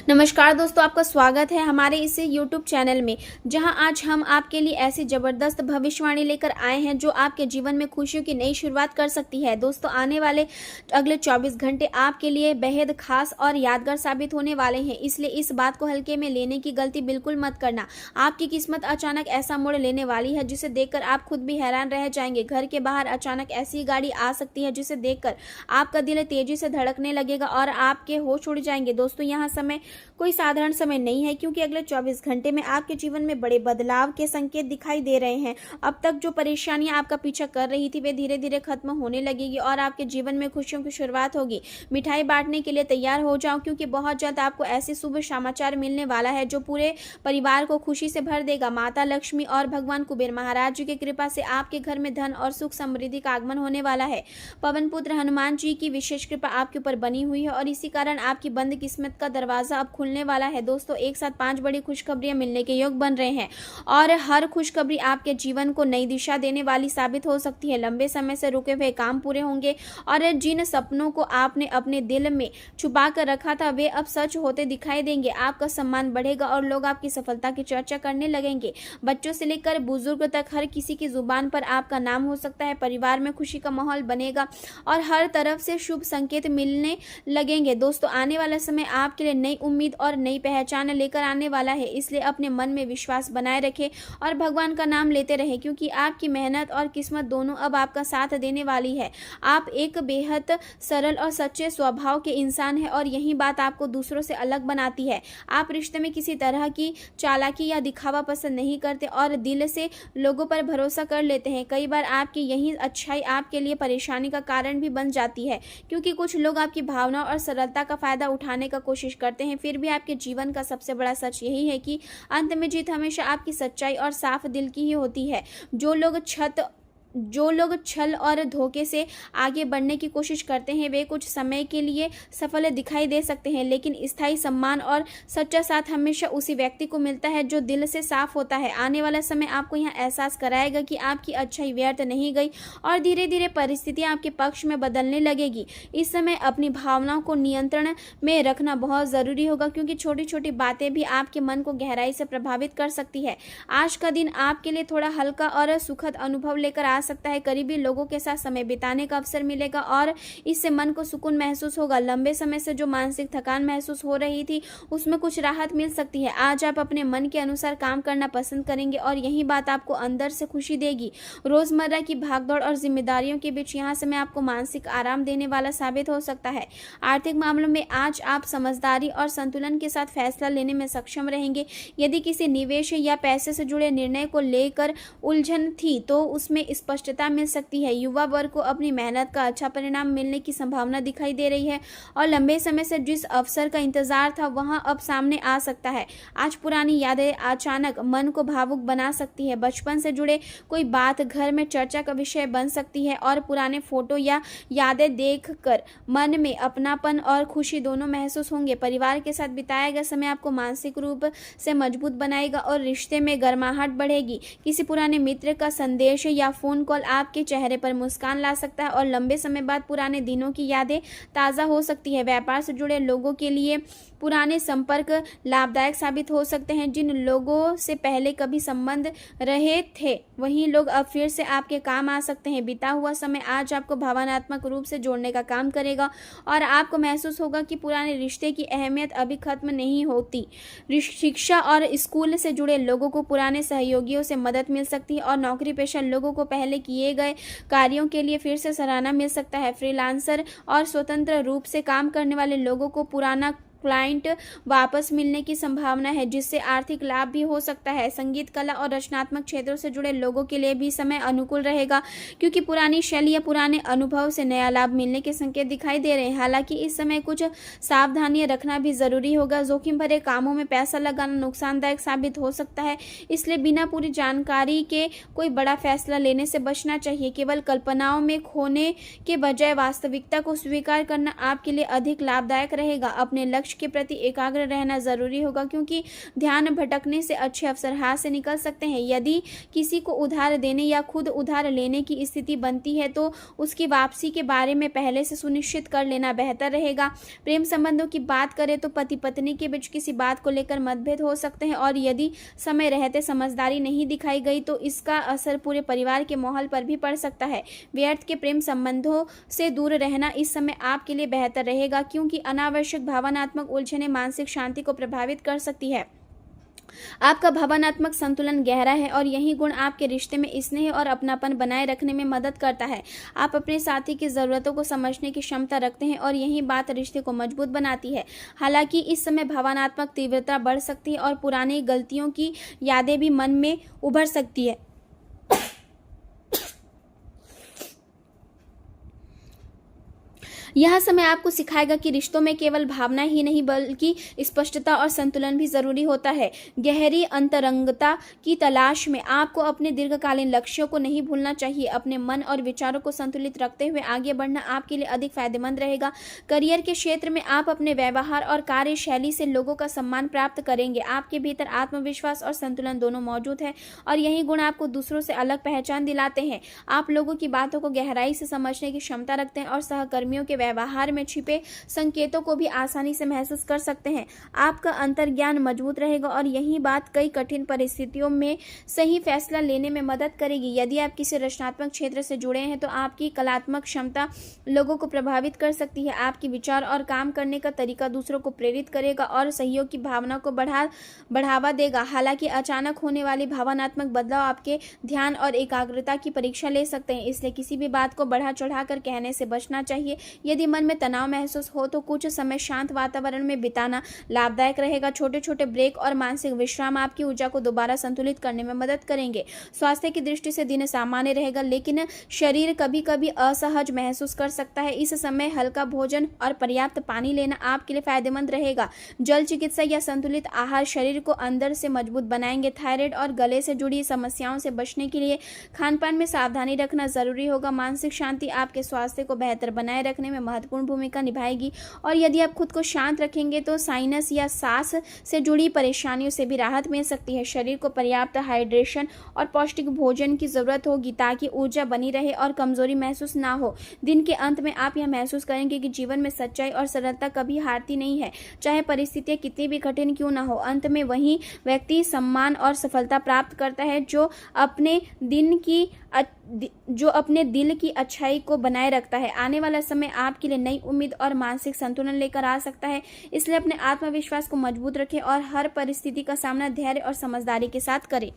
नमस्कार दोस्तों, आपका स्वागत है हमारे इस यूट्यूब चैनल में, जहां आज हम आपके लिए ऐसी ज़बरदस्त भविष्यवाणी लेकर आए हैं जो आपके जीवन में खुशियों की नई शुरुआत कर सकती है। दोस्तों, आने वाले अगले 24 घंटे आपके लिए बेहद खास और यादगार साबित होने वाले हैं, इसलिए इस बात को हल्के में लेने की गलती बिल्कुल मत करना। आपकी किस्मत अचानक ऐसा मोड़ लेने वाली है जिसे देखकर आप खुद भी हैरान रह जाएंगे। घर के बाहर अचानक ऐसी गाड़ी आ सकती है जिसे देखकर आपका दिल तेजी से धड़कने लगेगा और आपके होश उड़ जाएंगे। दोस्तों, यहाँ समय कोई साधारण समय नहीं है, क्योंकि अगले 24 घंटे में आपके जीवन में बड़े बदलाव के संकेत दिखाई दे रहे हैं। अब तक जो परेशानियां आपका पीछा कर रही थी वे धीरे धीरे खत्म होने लगेगी और आपके जीवन में खुशियों की शुरुआत होगी। मिठाई बांटने के लिए तैयार हो जाओ, क्योंकि बहुत जल्द आपको ऐसे शुभ समाचार मिलने वाला है जो पूरे परिवार को खुशी से भर देगा। माता लक्ष्मी और भगवान कुबेर महाराज जी की कृपा से आपके घर में धन और सुख समृद्धि का आगमन होने वाला है। पवन पुत्र हनुमान जी की विशेष कृपा आपके ऊपर बनी हुई है और इसी कारण आपकी बंद किस्मत का दरवाजा अब खुलने वाला है। दोस्तों, एक साथ 5 बड़ी खुशखबरियां मिलने के योग बन रहे हैं और हर खुशखबरी आपके जीवन को नई दिशा देने वाली साबित हो सकती है। लंबे समय से रुके हुए काम पूरे होंगे और जिन सपनों को आपने अपने दिल में छुपा कर रखा था वे अब सच होते दिखाई देंगे। आपका सम्मान बढ़ेगा और लोग आपकी सफलता की चर्चा करने लगेंगे। बच्चों से लेकर बुजुर्ग तक हर किसी की जुबान पर आपका नाम हो सकता है। परिवार में खुशी का माहौल बनेगा और हर तरफ से शुभ संकेत मिलने लगेंगे। दोस्तों, आने वाला समय आपके लिए नई उम्मीद और नई पहचान लेकर आने वाला है, इसलिए अपने मन में विश्वास बनाए रखें और भगवान का नाम लेते रहें, क्योंकि आपकी मेहनत और किस्मत दोनों अब आपका साथ देने वाली है। आप एक बेहद सरल और सच्चे स्वभाव के इंसान हैं और यही बात आपको दूसरों से अलग बनाती है। आप रिश्ते में किसी तरह की चालाकी या दिखावा पसंद नहीं करते और दिल से लोगों पर भरोसा कर लेते हैं। कई बार आपकी यही अच्छाई आपके लिए परेशानी का कारण भी बन जाती है, क्योंकि कुछ लोग आपकी भावना और सरलता का फायदा उठाने का कोशिश करते हैं। फिर भी आपके जीवन का सबसे बड़ा सच यही है कि अंत में जीत हमेशा आपकी सच्चाई और साफ दिल की ही होती है। जो लोग छल और धोखे से आगे बढ़ने की कोशिश करते हैं वे कुछ समय के लिए सफल दिखाई दे सकते हैं, लेकिन स्थायी सम्मान और सच्चा साथ हमेशा उसी व्यक्ति को मिलता है जो दिल से साफ होता है। आने वाला समय आपको यह एहसास कराएगा कि आपकी अच्छाई व्यर्थ नहीं गई और धीरे धीरे परिस्थितियां आपके पक्ष में बदलने लगेगी। इस समय अपनी भावनाओं को नियंत्रण में रखना बहुत ज़रूरी होगा, क्योंकि छोटी छोटी बातें भी आपके मन को गहराई से प्रभावित कर सकती है। आज का दिन आपके लिए थोड़ा हल्का और सुखद अनुभव लेकर आ सकता है। करीबी लोगों के साथ समय बिताने का अवसर मिलेगा और इससे मन को सुकून महसूस होगा। लंबे समय से जो मानसिक थकान महसूस हो रही थी उसमें कुछ राहत मिल सकती है। आज आप अपने मन के अनुसार काम करना पसंद करेंगे और यही बात आपको अंदर से खुशी देगी। रोजमर्रा की भागदौड़ और जिम्मेदारियों के बीच यहाँ समय आपको मानसिक आराम देने वाला साबित हो सकता है। आर्थिक मामलों में आज आप समझदारी और संतुलन के साथ फैसला लेने में सक्षम रहेंगे। यदि किसी निवेश या पैसे से जुड़े निर्णय को लेकर उलझन थी तो उसमें स्पष्टता मिल सकती है। युवा वर्ग को अपनी मेहनत का अच्छा परिणाम मिलने की संभावना दिखाई दे रही है और लंबे समय से जिस अवसर का इंतजार था वहां अब सामने आ सकता है। आज पुरानी यादें अचानक मन को भावुक बना सकती है। बचपन से जुड़े कोई बात घर में चर्चा का विषय बन सकती है और पुराने फोटो या यादें देखकर मन में अपनापन और खुशी दोनों महसूस होंगे। परिवार के साथ बिताया गया समय आपको मानसिक रूप से मजबूत बनाएगा और रिश्ते में गर्माहट बढ़ेगी। किसी पुराने मित्र का संदेश या फोन कॉल आपके चेहरे पर मुस्कान ला सकता है और लंबे समय बाद पुराने दिनों की यादें ताज़ा हो सकती है। व्यापार से जुड़े लोगों के लिए पुराने संपर्क लाभदायक साबित हो सकते हैं। जिन लोगों से पहले कभी संबंध रहे थे वहीं लोग अब फिर से आपके काम आ सकते हैं। बीता हुआ समय आज आपको भावनात्मक रूप से जोड़ने का काम करेगा और आपको महसूस होगा कि पुराने रिश्ते की अहमियत अभी खत्म नहीं होती। शिक्षा और स्कूल से जुड़े लोगों को पुराने सहयोगियों से मदद मिल सकती है और नौकरी पेशा लोगों को पहले किए गए कार्यों के लिए फिर से सराहना मिल सकता है। फ्रीलांसर और स्वतंत्र रूप से काम करने वाले लोगों को पुराना क्लाइंट वापस मिलने की संभावना है, जिससे आर्थिक लाभ भी हो सकता है। संगीत, कला और रचनात्मक क्षेत्रों से जुड़े लोगों के लिए भी समय अनुकूल रहेगा, क्योंकि पुरानी शैली या पुराने अनुभव से नया लाभ मिलने के संकेत दिखाई दे रहे हैं। हालांकि इस समय कुछ सावधानियां रखना भी जरूरी होगा। जोखिम भरे कामों में पैसा लगाना नुकसानदायक साबित हो सकता है, इसलिए बिना पूरी जानकारी के कोई बड़ा फैसला लेने से बचना चाहिए। केवल कल्पनाओं में खोने के बजाय वास्तविकता को स्वीकार करना आपके लिए अधिक लाभदायक रहेगा। अपने लक्ष्य लक्ष्य के प्रति एकाग्र रहना ज़रूरी होगा, क्योंकि ध्यान भटकने से अच्छे अवसर हाथ से निकल सकते हैं। यदि किसी को उधार देने या खुद उधार लेने की स्थिति बनती है तो उसकी वापसी के बारे में पहले से सुनिश्चित कर लेना बेहतर रहेगा। प्रेम संबंधों की बात करें तो पति पत्नी के बीच किसी बात को लेकर मतभेद हो सकते हैं, और यदि समय रहते समझदारी नहीं दिखाई गई तो इसका असर पूरे परिवार के माहौल पर भी पड़ सकता है। व्यर्थ के प्रेम संबंधों से दूर रहना इस समय आपके लिए बेहतर रहेगा, क्योंकि अनावश्यक भावनात्मक उलझनें मानसिक शांति को प्रभावित कर सकती है। आपका भावनात्मक संतुलन गहरा है और यही गुण आपके रिश्ते में स्नेह और अपनापन बनाए रखने में मदद करता है। आप अपने साथी की ज़रूरतों को समझने की क्षमता रखते हैं और यही बात रिश्ते को मजबूत बनाती है। हालांकि इस समय भावनात्मक तीव्रता बढ़ सकती है और पुरानी गलतियों की यादें भी मन में उभर सकती है। यह समय आपको सिखाएगा कि रिश्तों में केवल भावना ही नहीं बल्कि स्पष्टता और संतुलन भी जरूरी होता है। गहरी अंतरंगता की तलाश में आपको अपने दीर्घकालीन लक्ष्यों को नहीं भूलना चाहिए। अपने मन और विचारों को संतुलित रखते हुए आगे बढ़ना आपके लिए अधिक फायदेमंद रहेगा। करियर के क्षेत्र में आप अपने व्यवहार और कार्यशैली से लोगों का सम्मान प्राप्त करेंगे। आपके भीतर आत्मविश्वास और संतुलन दोनों मौजूद है और यही गुण आपको दूसरों से अलग पहचान दिलाते हैं। आप लोगों की बातों को गहराई से समझने की क्षमता रखते हैं और सहकर्मियों के व्यवहार में छिपे संकेतों को भी आसानी से महसूस कर सकते हैं। आपका अंतर्ज्ञान मजबूत रहेगा और यही बात कई कठिन परिस्थितियों में सही फैसला लेने में मदद करेगी। यदि आप किसी रचनात्मक क्षेत्र से जुड़े हैं तो आपकी कलात्मक क्षमता लोगों को प्रभावित कर सकती है। आपके विचार और काम करने का तरीका दूसरों को प्रेरित करेगा और सहयोग की भावना को बढ़ावा देगा। हालांकि अचानक होने वाली भावनात्मक बदलाव आपके ध्यान और एकाग्रता की परीक्षा ले सकते हैं, इसलिए किसी भी बात को बढ़ा चढ़ाकर कहने से बचना चाहिए। यदि मन में तनाव महसूस हो तो कुछ समय शांत वातावरण में बिताना लाभदायक रहेगा। छोटे छोटे ब्रेक और मानसिक विश्राम आपकी ऊर्जा को दोबारा संतुलित करने में मदद करेंगे। स्वास्थ्य की दृष्टि से दिन सामान्य रहेगा, लेकिन शरीर कभी कभी असहज महसूस कर सकता है। इस समय हल्का भोजन और पर्याप्त पानी लेना आपके लिए फायदेमंद रहेगा। जल चिकित्सा या संतुलित आहार शरीर को अंदर से मजबूत बनाएंगे। थायराइड और गले से जुड़ी समस्याओं से बचने के लिए खान पान में सावधानी रखना जरूरी होगा। मानसिक शांति आपके स्वास्थ्य को बेहतर बनाए रखने में महत्वपूर्ण भूमिका निभाएगी और यदि आप खुद को शांत रखेंगे तो साइनस या सांस से जुड़ी परेशानियों से भी राहत मिल सकती है। शरीर को पर्याप्त हाइड्रेशन और पौष्टिक भोजन की जरूरत होगी ताकि ऊर्जा बनी रहे और कमजोरी महसूस ना हो। दिन के अंत में आप यह महसूस करेंगे कि जीवन में सच्चाई और सरलता कभी हारती नहीं है, चाहे परिस्थितियां कितनी भी कठिन क्यों ना हो। अंत में वही व्यक्ति सम्मान और सफलता प्राप्त करता है जो अपने दिल की अच्छाई को बनाए रखता है। आने वाला समय आपके लिए नई उम्मीद और मानसिक संतुलन लेकर आ सकता है, इसलिए अपने आत्मविश्वास को मजबूत रखें और हर परिस्थिति का सामना धैर्य और समझदारी के साथ करें।